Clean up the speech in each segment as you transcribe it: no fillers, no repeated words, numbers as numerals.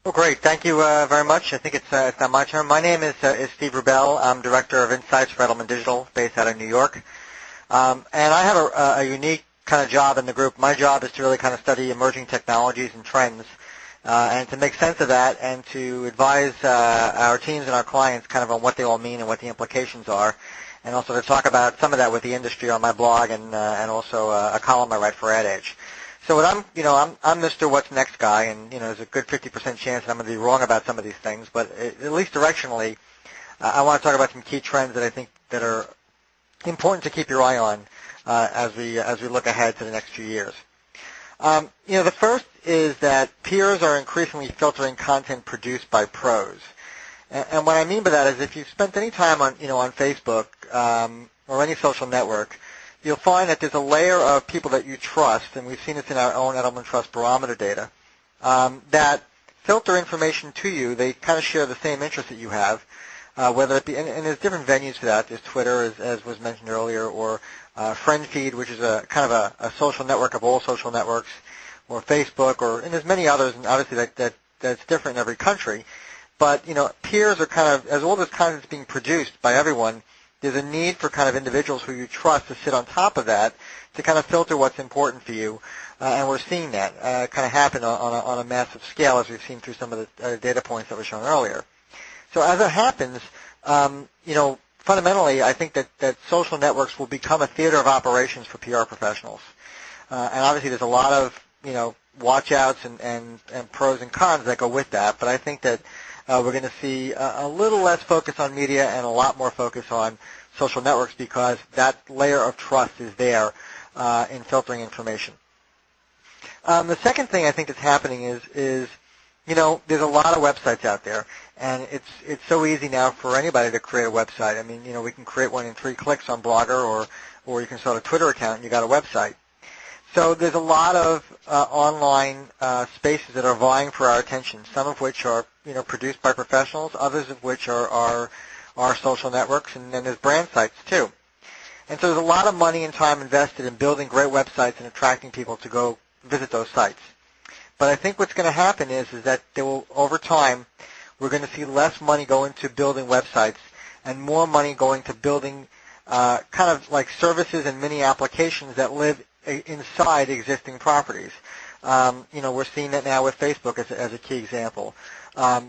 Well, great. Thank you very much. I think it's not my turn. My name is Steve Rubel. I'm Director of Insights for Edelman Digital, based out of New York. And I have a unique kind of job in the group. My job is to really kind of study emerging technologies and trends and to make sense of that and to advise our teams and our clients kind of on what they all mean and what the implications are, and also to talk about some of that with the industry on my blog and also a column I write for Ad Age. So what I'm Mr. What's Next guy, and there's a good 50% chance that I'm going to be wrong about some of these things, but at least directionally, I want to talk about some key trends that I think that are important to keep your eye on as we look ahead to the next few years. The first is that peers are increasingly filtering content produced by pros, and what I mean by that is if you've spent any time on on Facebook or any social network, you'll find that there's a layer of people that you trust, and we've seen this in our own Edelman Trust Barometer data, that filter information to you. They kind of share the same interests that you have, whether it be, and there's different venues for that. There's Twitter, as was mentioned earlier, or FriendFeed, which is a kind of a social network of all social networks, or Facebook, and there's many others, and obviously that's different in every country. But peers are kind of, as all this content is being produced by everyone, there's a need for kind of individuals who you trust to sit on top of that to kind of filter what's important for you, and we're seeing that kind of happen on a massive scale, as we've seen through some of the data points that were shown earlier. So as it happens, fundamentally, I think that social networks will become a theater of operations for PR professionals, and obviously there's a lot of watch outs and pros and cons that go with that, but I think that we're going to see a little less focus on media and a lot more focus on social networks because that layer of trust is there in filtering information. The second thing I think that's happening is there's a lot of websites out there, and it's so easy now for anybody to create a website. I mean, we can create one in 3 clicks on Blogger, or you can start a Twitter account and you got a website. So there's a lot of online spaces that are vying for our attention, some of which are produced by professionals, others of which are social networks, and then there's brand sites too. And so there's a lot of money and time invested in building great websites and attracting people to go visit those sites. But I think what's going to happen is that over time, we're going to see less money go into building websites and more money going to building kind of like services and mini applications that live inside existing properties. We're seeing that now with Facebook as a key example.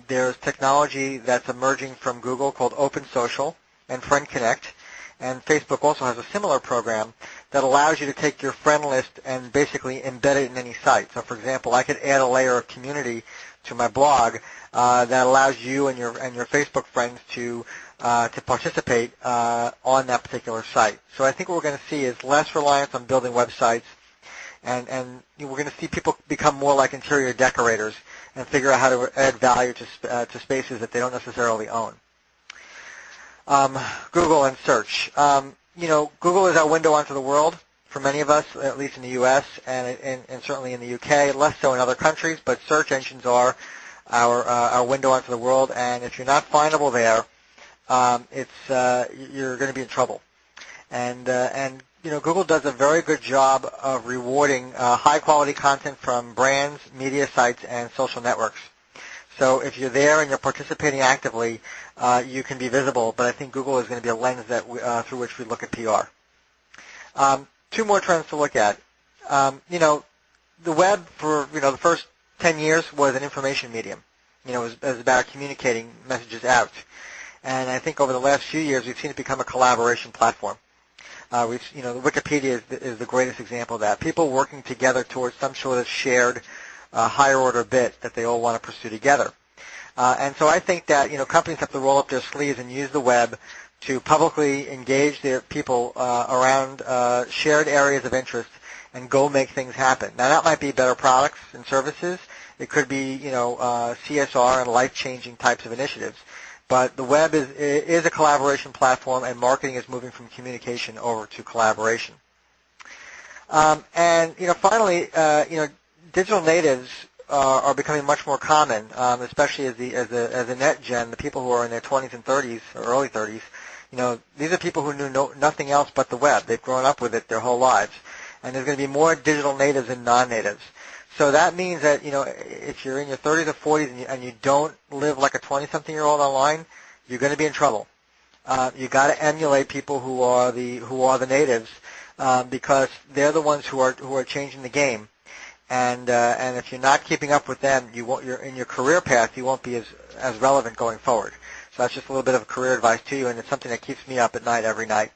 There's technology that's emerging from Google called Open Social and Friend Connect, and Facebook also has a similar program that allows you to take your friend list and basically embed it in any site. So, for example, I could add a layer of community to my blog that allows you and your Facebook friends to participate on that particular site. So I think what we're going to see is less reliance on building websites, and we're going to see people become more like interior decorators and figure out how to add value to spaces that they don't necessarily own. Google and search. Google is our window onto the world for many of us, at least in the U.S. and certainly in the U.K., less so in other countries, but search engines are our window onto the world, and if you're not findable there, you're going to be in trouble. And Google does a very good job of rewarding high-quality content from brands, media sites, and social networks. So if you're there and you're participating actively, you can be visible. But I think Google is going to be a lens that through which we look at PR. 2 more trends to look at. The web for the first 10 years was an information medium. It was about communicating messages out. And I think over the last few years, we've seen it become a collaboration platform. Wikipedia is the greatest example of that. People working together towards some sort of shared higher order bit that they all want to pursue together. And so I think that companies have to roll up their sleeves and use the web to publicly engage their people around shared areas of interest and go make things happen. Now that might be better products and services. It could be CSR and life-changing types of initiatives. But the web is a collaboration platform, and marketing is moving from communication over to collaboration. And finally, digital natives are becoming much more common, especially as the net gen, the people who are in their 20s and 30s or early 30s. These are people who knew nothing else but the web. They've grown up with it their whole lives, and there's going to be more digital natives than non-natives. So that means that, if you're in your 30s or 40s and you don't live like a 20-something-year-old online, you're going to be in trouble. You got to emulate people who are the natives, because they're the ones who are changing the game. And if you're not keeping up with them, you're in your career path, you won't be as relevant going forward. So that's just a little bit of career advice to you, and it's something that keeps me up at night every night.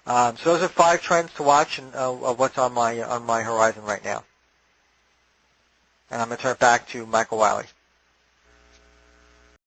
So those are 5 trends to watch and of what's on my horizon right now. And I'm going to turn it back to Michael Wiley.